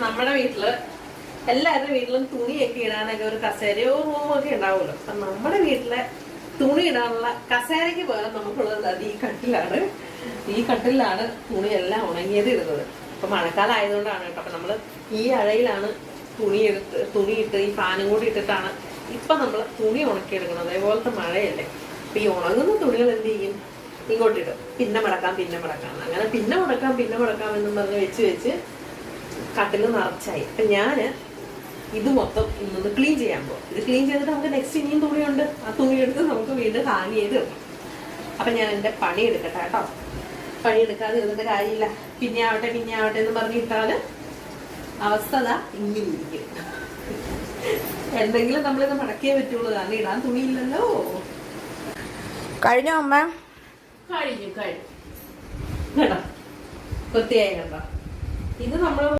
നമ്മുടെ വീട്ടില് എല്ലാവരുടെ വീട്ടിലും തുണിയൊക്കെ ഇടാനൊക്കെ ഒരു കസേരയോ റൂമോ ഒക്കെ ഉണ്ടാവുമല്ലോ. അപ്പൊ നമ്മുടെ വീട്ടിലെ തുണി ഇടാനുള്ള കസേരയ്ക്ക് പകരം നമുക്കുള്ളത് അത് ഈ കട്ടിലാണ്. ഈ കട്ടിലാണ് തുണിയെല്ലാം ഉണങ്ങിയത് ഇടുന്നത്. ഇപ്പൊ മഴക്കാലം ആയതുകൊണ്ടാണ് കേട്ടോ. അപ്പൊ നമ്മള് ഈ അഴയിലാണ് തുണിയിട്ട് ഈ ഫാനും കൂടി ഇട്ടിട്ടാണ് ഇപ്പൊ നമ്മള് തുണി ഉണക്കിയെടുക്കുന്നത്. അതേപോലത്തെ മഴയല്ലേ. അപ്പൊ ഈ ഉണങ്ങുന്ന തുണികൾ എന്ത് ചെയ്യും? ഇങ്ങോട്ടിടും. പിന്നെ മടക്കാം അങ്ങനെ പിന്നെ മടക്കാം എന്നും പറഞ്ഞ് വെച്ച് കട്ടില് നിറച്ചായി. അപ്പൊ ഞാന് ഇത് മൊത്തം ഇന്നൊന്ന് ക്ലീൻ ചെയ്യാൻ പോകും. ഇത് ക്ലീൻ ചെയ്തിട്ട് നമുക്ക് നെക്സ്റ്റ് ഇനിയും തുണിയുണ്ട്. ആ തുണി എടുത്ത് നമുക്ക് വീണ്ടും ഹാങ് ചെയ്ത് വെക്കും. അപ്പൊ ഞാൻ എന്റെ പണി എടുക്കട്ടെ കേട്ടോ. പണി എടുക്കാതെ ഇരുന്നിട്ട് കാര്യമില്ല. പിന്നെ ആവട്ടെ എന്ന് പറഞ്ഞിട്ടാല് അവസ്ഥ ഇങ്ങനെ ഇരിക്കും. എന്തെങ്കിലും നമ്മളിത് മടക്കിയേ പറ്റുള്ളൂ. കാരണം ഇടാൻ തുണിയില്ലല്ലോ. കഴിഞ്ഞോ അമ്മ? കഴിഞ്ഞു കേട്ടോ. വൃത്തിയായി കണ്ടോ? ഇത് നമ്മൾ